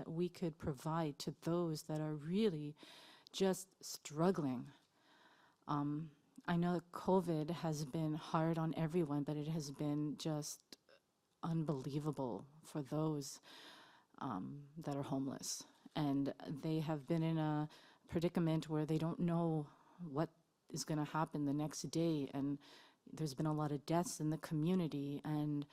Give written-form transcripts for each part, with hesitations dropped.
that we could provide to those that are really just struggling. I know that COVID has been hard on everyone, but it has been just unbelievable for those that are homeless. And they have been in a predicament where they don't know what is going to happen the next day. And there's been a lot of deaths in the community. And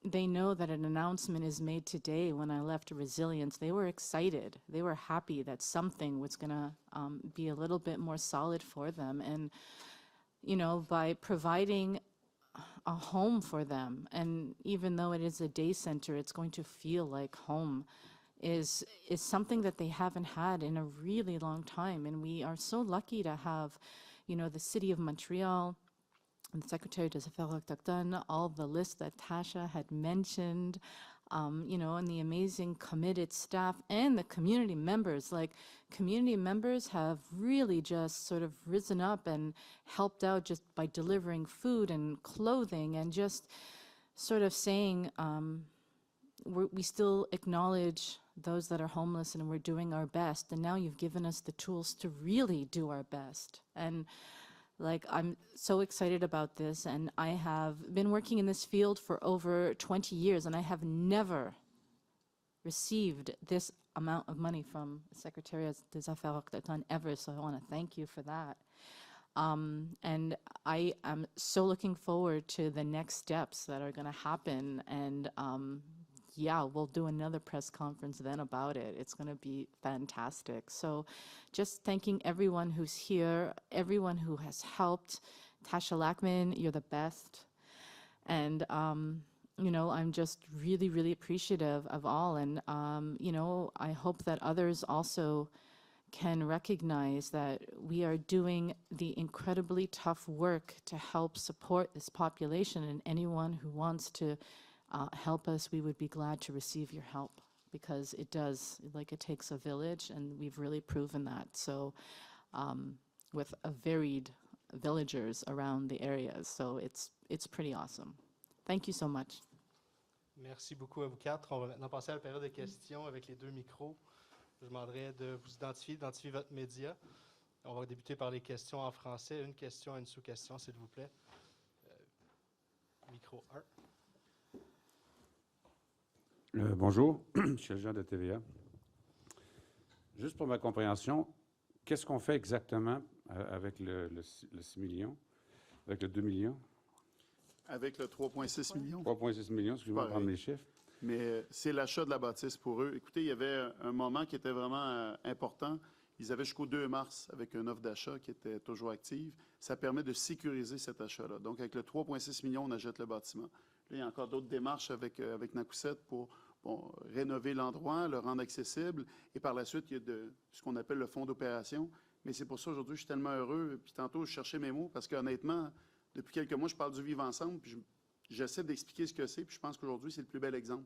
they know that an announcement is made today. When I left Resilience, they were excited. They were happy that something was going to be a little bit more solid for them. And, you know, by providing a home for them, and even though it is a day center, it's going to feel like home, is something that they haven't had in a really long time. And we are so lucky to have, you know, the City of Montreal, and the Secretary des Affaires Autochtones, all the lists that Tasha had mentioned, you know, and the amazing committed staff and the community members. Like, community members have really just sort of risen up and helped out just by delivering food and clothing and just sort of saying, we still acknowledge those that are homeless and we're doing our best. And now you've given us the tools to really do our best. And like, I'm so excited about this, and I have been working in this field for over 20 years, and I have never received this amount of money from the Secretary des Affaires Autochtones ever, so I want to thank you for that. And I am so looking forward to the next steps that are going to happen, and yeah, we'll do another press conference then about it. It's going to be fantastic. So just thanking everyone who's here, everyone who has helped. Tasha Lackman, you're the best. And, you know, I'm just really, really appreciative of all. And, you know, I hope that others also can recognize that we are doing the incredibly tough work to help support this population, and anyone who wants to help us, we would be glad to receive your help, because it does, like, it takes a village, and we've really proven that. So with a varied villagers around the areas, so it's pretty awesome. Thank you so much. Merci beaucoup à vous quatre. On va maintenant passer à la période de questions avec les deux micros. Je demanderai de vous identifier votre média. On va débuter par les questions en français. Une question et une sous-question, s'il vous plaît. Micro 1. Bonjour, je suis agent de TVA. Juste pour ma compréhension, qu'est-ce qu'on fait exactement avec le 6 millions, avec le 2 millions? Avec le 3,6 millions. 3,6 millions, excusez-moi de prendre les chiffres. Mais c'est l'achat de la bâtisse pour eux. Écoutez, il y avait un moment qui était vraiment important. Ils avaient jusqu'au 2 mars avec une offre d'achat qui était toujours active. Ça permet de sécuriser cet achat-là. Donc, avec le 3,6 millions, on achète le bâtiment. Là, il y a encore d'autres démarches avec Nakoussette pour rénover l'endroit, le rendre accessible. Et par la suite, il y a ce qu'on appelle le fonds d'opération. Mais c'est pour ça, aujourd'hui, je suis tellement heureux. Puis tantôt, je cherchais mes mots parce qu'honnêtement, depuis quelques mois, je parle du vivre ensemble. Puis j'essaie d'expliquer ce que c'est. Puis je pense qu'aujourd'hui, c'est le plus bel exemple.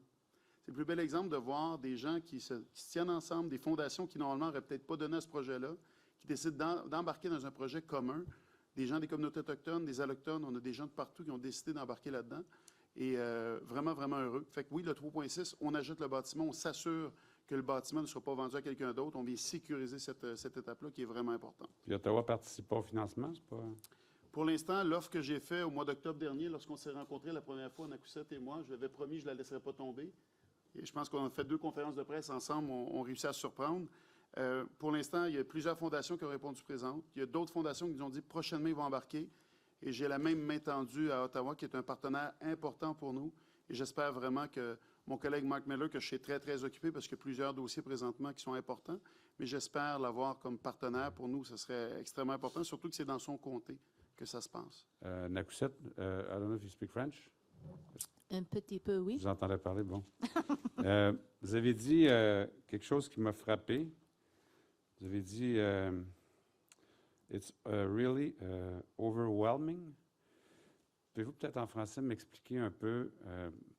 C'est le plus bel exemple de voir des gens qui se tiennent ensemble, des fondations qui, normalement, n'auraient peut-être pas donné à ce projet-là, qui décident d'embarquer dans un projet commun. Des gens des communautés autochtones, des allochtones, on a des gens de partout qui ont décidé d'embarquer là-dedans. Et vraiment, vraiment heureux. Fait que oui, le 3,6, on ajoute le bâtiment, on s'assure que le bâtiment ne soit pas vendu à quelqu'un d'autre. On vient sécuriser cette étape-là qui est vraiment importante. Puis Ottawa participe pas au financement, c'est pas... Pour l'instant, l'offre que j'ai faite au mois d'octobre dernier, lorsqu'on s'est rencontrés la première fois, Nakoussette et moi, je l'avais promis, je ne la laisserai pas tomber. Et je pense qu'on a fait 2 conférences de presse ensemble, on réussit à se surprendre. Pour l'instant, il y a plusieurs fondations qui ont répondu présentes. Il y a d'autres fondations qui nous ont dit prochainement, ils vont embarquer. Et j'ai la même main tendue à Ottawa, qui est un partenaire important pour nous. Et j'espère vraiment que mon collègue Mark Miller, que je suis très, très occupé parce qu'il y a plusieurs dossiers présentement qui sont importants, mais j'espère l'avoir comme partenaire pour nous. Ce serait extrêmement important, surtout que c'est dans son comté que ça se passe. Nakoussette, I don't know if you speak French. Un petit peu, oui. Vous entendez parler, bon. Vous avez dit quelque chose qui m'a frappé. Vous avez dit... It's really overwhelming. Pouvez-vous peut-être en français m'expliquer un peu,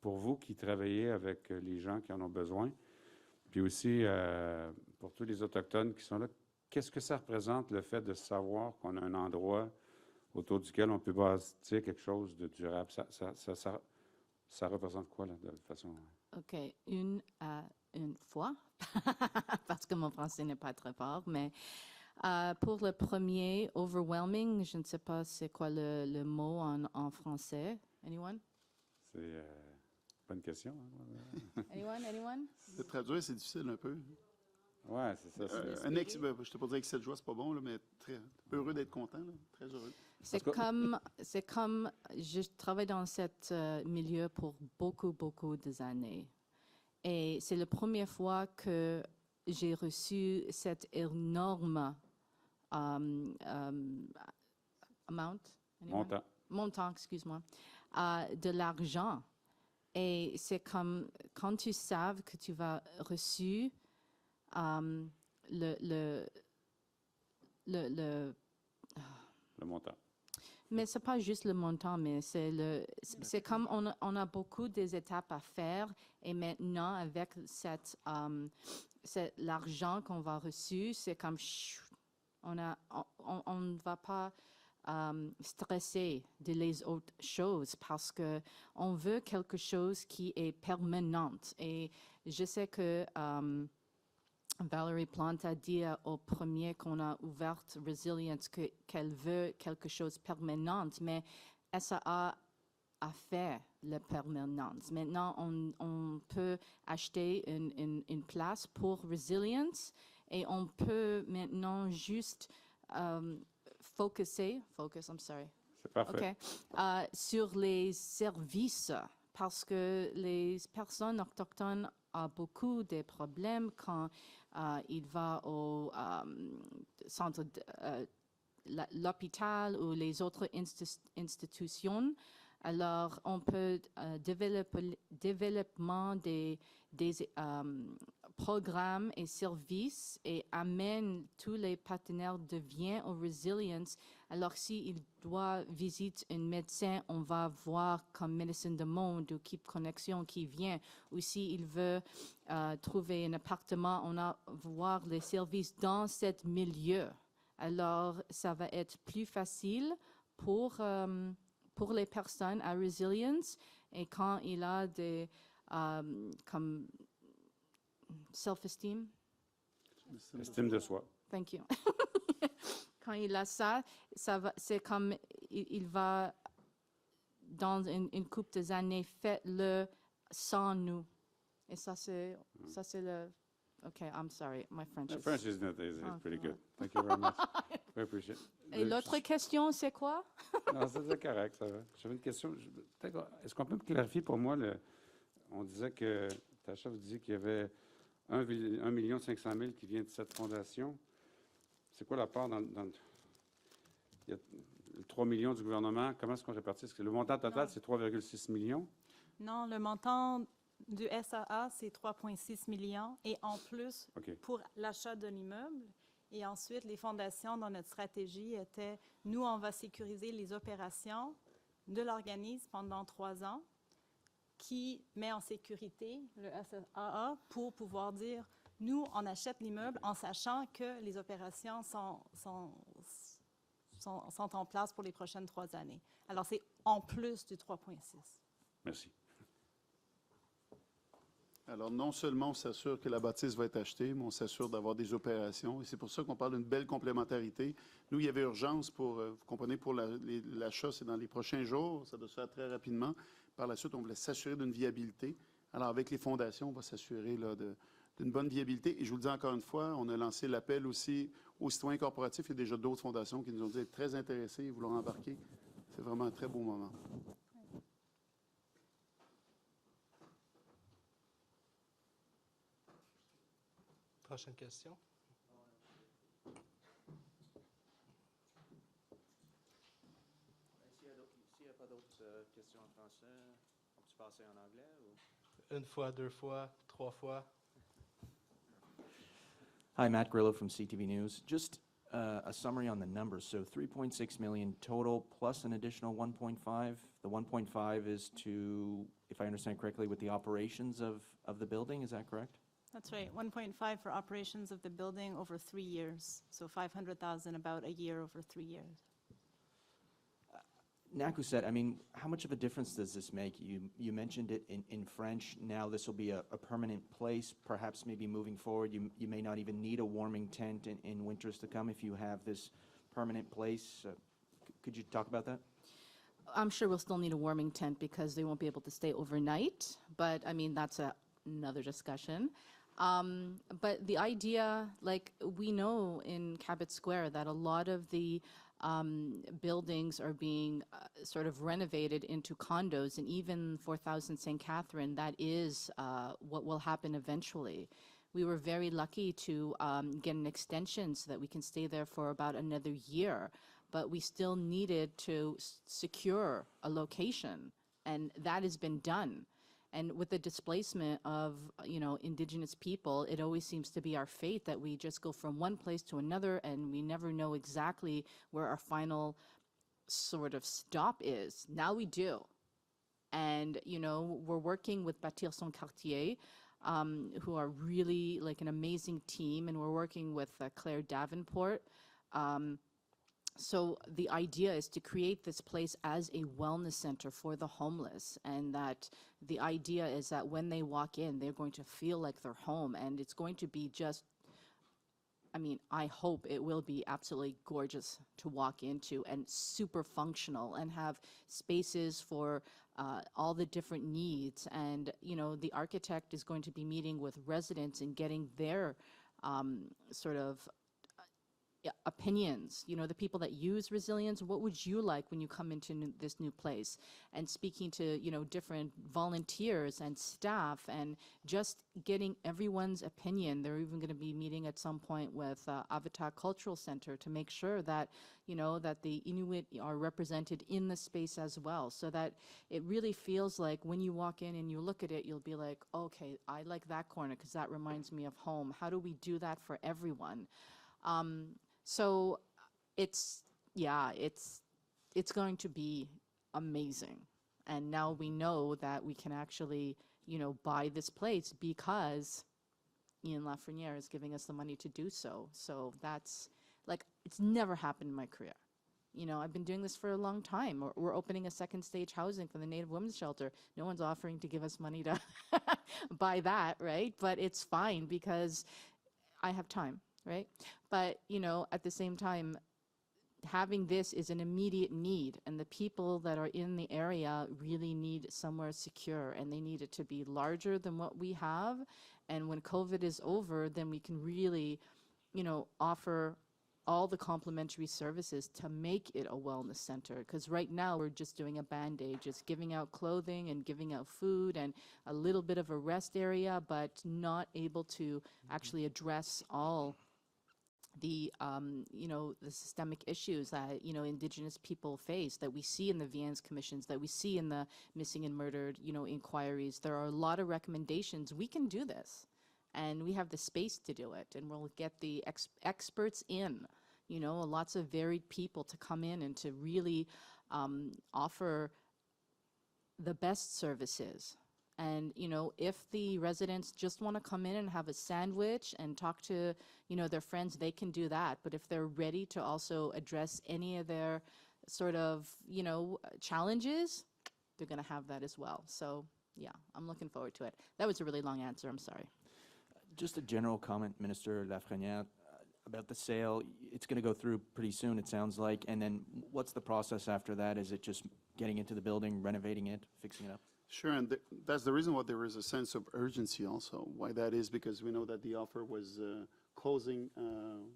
pour vous qui travaillez avec les gens qui en ont besoin, puis aussi pour tous les Autochtones qui sont là, qu'est-ce que ça représente le fait de savoir qu'on a un endroit autour duquel on peut bâtir quelque chose de durable? Ça représente quoi, là, de façon OK, une fois, parce que mon français n'est pas très fort, mais pour le premier, overwhelming, je ne sais pas c'est quoi le mot en français. Anyone? C'est bonne question. Hein? Anyone? De traduire, c'est difficile un peu. Ouais, c'est ça. Je t'ai pas dit excès de joie, c'est pas bon, là, mais très heureux d'être content, là, très heureux. C'est comme, je travaille dans ce milieu pour beaucoup d'années. Et c'est la première fois que j'ai reçu cette énorme montant, excuse-moi, de l'argent. Et c'est comme quand tu sais que tu vas reçu le montant. Mais c'est pas juste le montant, mais c'est comme on a beaucoup des étapes à faire et maintenant avec l'argent qu'on va reçu, c'est comme on ne va pas stresser de les autres choses parce que on veut quelque chose qui est permanente. Et je sais que Valérie Plante a dit au premier qu'on a ouvert Resilience qu'elle veut quelque chose de permanent, mais SAA a fait la permanence. Maintenant, on peut acheter une place pour Resilience et on peut maintenant juste focus, C'est parfait. Okay, sur les services parce que les personnes autochtones ont beaucoup de problèmes quand il va au centre, l'hôpital ou les autres institutions. Alors, on peut développement des programmes et services et amène tous les partenaires deviennent au Resilience. Alors, s'il doit visiter un médecin, on va voir comme Médecine du Monde ou Keep Connexion qui vient. Ou s'il veut trouver un appartement, on va voir les services dans ce milieu. Alors, ça va être plus facile pour les personnes à Resilience et quand il a des comme self-esteem. Estime de soi. Thank you. Quand il a ça c'est comme il va dans une couple des années faites-le sans nous. Et ça c'est le. Okay, I'm sorry, my French is. French is pretty good. Thank you very much. We appreciate it. Et l'autre question, c'est quoi? Non, c'est correct, ça va. J'avais une question. Est-ce qu'on peut me clarifier pour moi, on disait que, Tacha, vous disiez qu'il y avait 1 500 000 qui vient de cette fondation. C'est quoi la part dans il y a 3 millions du gouvernement. Comment est-ce qu'on répartit? Est-ce que le montant total, c'est 3,6 millions? Non, le montant du SAA, c'est 3,6 millions. Et en plus, pour l'achat de l'immeuble, et ensuite, les fondations, dans notre stratégie, étaient, nous, on va sécuriser les opérations de l'organisme pendant 3 ans, qui met en sécurité le SAA pour pouvoir dire, nous, on achète l'immeuble en sachant que les opérations sont en place pour les prochaines 3 années. Alors, c'est en plus du 3,6. Merci. Alors, non seulement on s'assure que la bâtisse va être achetée, mais on s'assure d'avoir des opérations. Et c'est pour ça qu'on parle d'une belle complémentarité. Nous, il y avait urgence pour, vous comprenez, pour l'achat, c'est dans les prochains jours. Ça doit se faire très rapidement. Par la suite, on voulait s'assurer d'une viabilité. Alors, avec les fondations, on va s'assurer d'une bonne viabilité. Et je vous le dis encore une fois, on a lancé l'appel aussi aux citoyens corporatifs. Il y a déjà d'autres fondations qui nous ont dit être très intéressés et vouloir embarquer. C'est vraiment un très beau moment. Prochaine question. S'il n'y a pas d'autres questions en français, on peut passer en anglais? Ou? 1 fois, 2 fois, 3 fois. Hi, Matt Grillo from CTV News. Just a summary on the numbers. So 3.6 million total plus an additional 1.5. The 1.5 is to, if I understand correctly, with the operations of the building. Is that correct? That's right, 1.5 for operations of the building over 3 years. So 500,000 about a year over 3 years. Nakusset, I mean, how much of a difference does this make? You mentioned it in French. Now this will be a permanent place. Perhaps maybe moving forward, you may not even need a warming tent in winters to come if you have this permanent place. Could you talk about that? I'm sure we'll still need a warming tent because they won't be able to stay overnight. But I mean, that's another discussion. But the idea, like we know in Cabot Square that a lot of the buildings are being sort of renovated into condos, and even 4000 St. Catherine, that is what will happen eventually. We were very lucky to get an extension so that we can stay there for about another year, but we still needed to secure a location, and that has been done. And with the displacement of, Indigenous people, it always seems to be our fate that we just go from one place to another, and we never know exactly where our final sort of stop is. Now we do. And, we're working with Bâtir son quartier, who are really like an amazing team, and we're working with Claire Davenport. So the idea is to create this place as a wellness center for the homeless, and that the idea is that when they walk in, they're going to feel like they're home, and it's going to be just, I hope it will be absolutely gorgeous to walk into and super functional and have spaces for all the different needs. And, the architect is going to be meeting with residents and getting their sort of opinions, the people that use Resilience. What would you like when you come into this new place? And speaking to, different volunteers and staff, and just getting everyone's opinion. They're even going to be meeting at some point with Avatar Cultural Center to make sure that, that the Inuit are represented in the space as well, so that it really feels like when you walk in and you look at it, you'll be like, okay, I like that corner because that reminds me of home. How do we do that for everyone? So it's going to be amazing. And now we know that we can actually, buy this place because Ian Lafrenière is giving us the money to do so. So that's like, it's never happened in my career. I've been doing this for a long time. We're opening a second stage housing for the Native Women's Shelter. No one's offering to give us money to buy that, right? But it's fine because I have time. Right? But, at the same time, having this is an immediate need, and the people that are in the area really need somewhere secure, and they need it to be larger than what we have. And when COVID is over, then we can really, offer all the complementary services to make it a wellness center. Because right now we're just doing a Band-Aid, just giving out clothing and giving out food and a little bit of a rest area, but not able to actually address all the the systemic issues that Indigenous people face, that we see in the Viens commissions, that we see in the missing and murdered inquiries. There are a lot of recommendations. We can do this, and we have the space to do it, and we'll get the experts in, lots of varied people to come in and to really offer the best services. And, if the residents just want to come in and have a sandwich and talk to, their friends, they can do that. But if they're ready to also address any of their sort of, challenges, they're going to have that as well. So, yeah, I'm looking forward to it. That was a really long answer. I'm sorry. Just a general comment, Minister Lafrenière, about the sale. It's going to go through pretty soon, it sounds like. And then what's the process after that? Is it just getting into the building, renovating it, fixing it up? Sure, and that's the reason why there is a sense of urgency also. Why that is, because we know that the offer was closing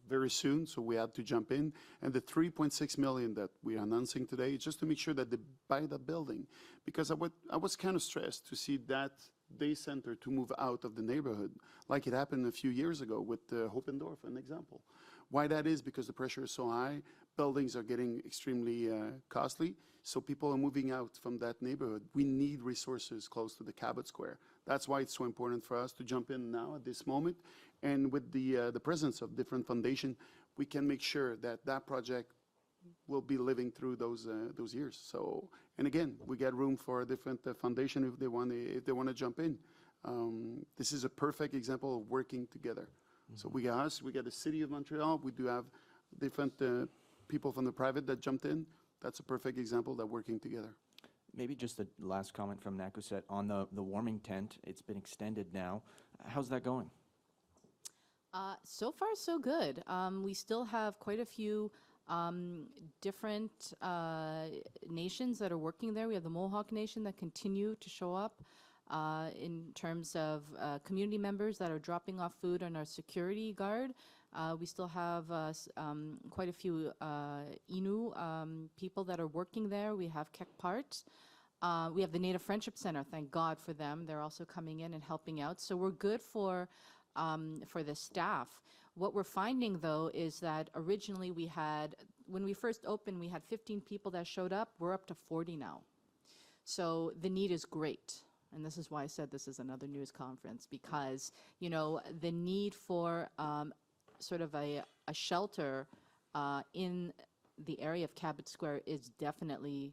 very soon, so we had to jump in. And the $3.6 million that we are announcing today, just to make sure that they buy the building. Because I was kind of stressed to see that day center to move out of the neighborhood, like it happened a few years ago with Hopendorf, an example. Why that is, because the pressure is so high, buildings are getting extremely costly, so people are moving out from that neighborhood. We need resources close to the Cabot Square. That's why it's so important for us to jump in now at this moment. And with the presence of different foundations, we can make sure that that project will be living through those years. So, and again, we get room for a different foundation if they want to jump in. This is a perfect example of working together. So we got us, we got the City of Montreal, we do have different people from the private that jumped in. that's a perfect example that working together. Maybe just a last comment from Nakuset on the warming tent. It's been extended now. How's that going? So far, so good. We still have quite a few different nations that are working there. We have the Mohawk Nation that continue to show up in terms of community members that are dropping off food on our security guard. We still have quite a few Innu people that are working there. We have Kekpart. We have the Native Friendship Center. Thank God for them. They're also coming in and helping out. So we're good for the staff. What we're finding, though, is that originally we had, when we first opened, we had 15 people that showed up. We're up to 40 now. So the need is great. And this is why I said this is another news conference, because, you know, the need for sort of a shelter in the area of Cabot Square is definitely,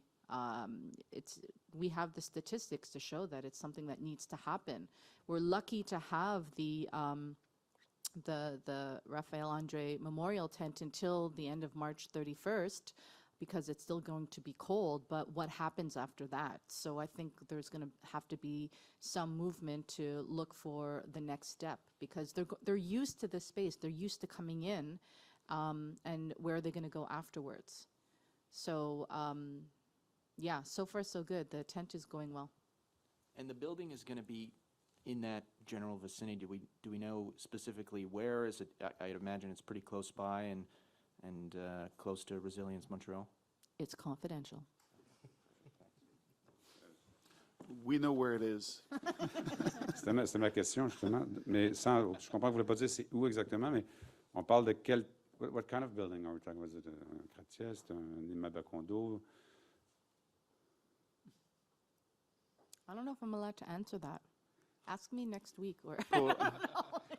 we have the statistics to show that it's something that needs to happen. We're lucky to have the Raphael Andre Memorial Tent until the end of March 31st, because it's still going to be cold, but what happens after that? So I think there's going to have to be some movement to look for the next step, because they're used to this space, they're used to coming in, and where are they going to go afterwards? So yeah, so far so good. The tent is going well. And the building is going to be in that general vicinity. Do we know specifically where? Is it? I'd imagine it's pretty close by and close to Resilience Montreal. It's confidential. We know where it is. C'était ma question, justement. Mais sans, je comprends que vous ne voulez pas dire c'est où exactement, mais on parle de quel... What kind of building are we talking about? Is it un gratte-ciel, c'est un immeuble à condo? I don't know if I'm allowed to answer that. Ask me next week. Or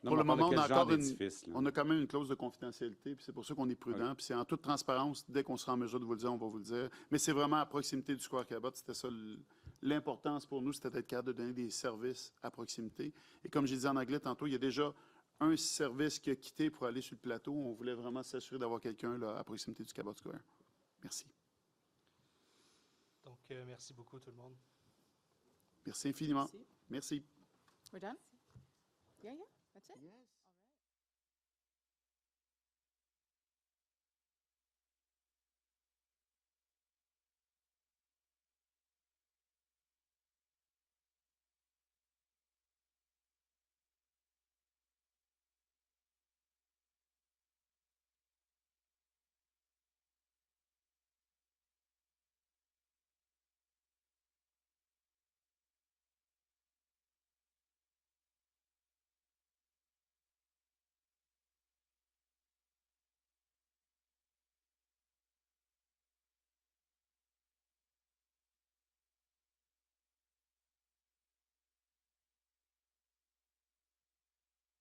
Pour le moment, on a quand même une clause de confidentialité, puis c'est pour ça qu'on est prudent. Puis c'est en toute transparence, dès qu'on sera en mesure de vous le dire, on va vous le dire. Mais c'est vraiment à proximité du Square Cabot. C'était ça l'importance pour nous, c'était d'être capable de donner des services à proximité. Et comme j'ai dit en anglais tantôt, il y a déjà un service qui a quitté pour aller sur le plateau. On voulait vraiment s'assurer d'avoir quelqu'un là à proximité du Cabot Square. Merci. Donc, merci beaucoup tout le monde. Merci infiniment. Merci. We're done? Yeah, that's it. Yes.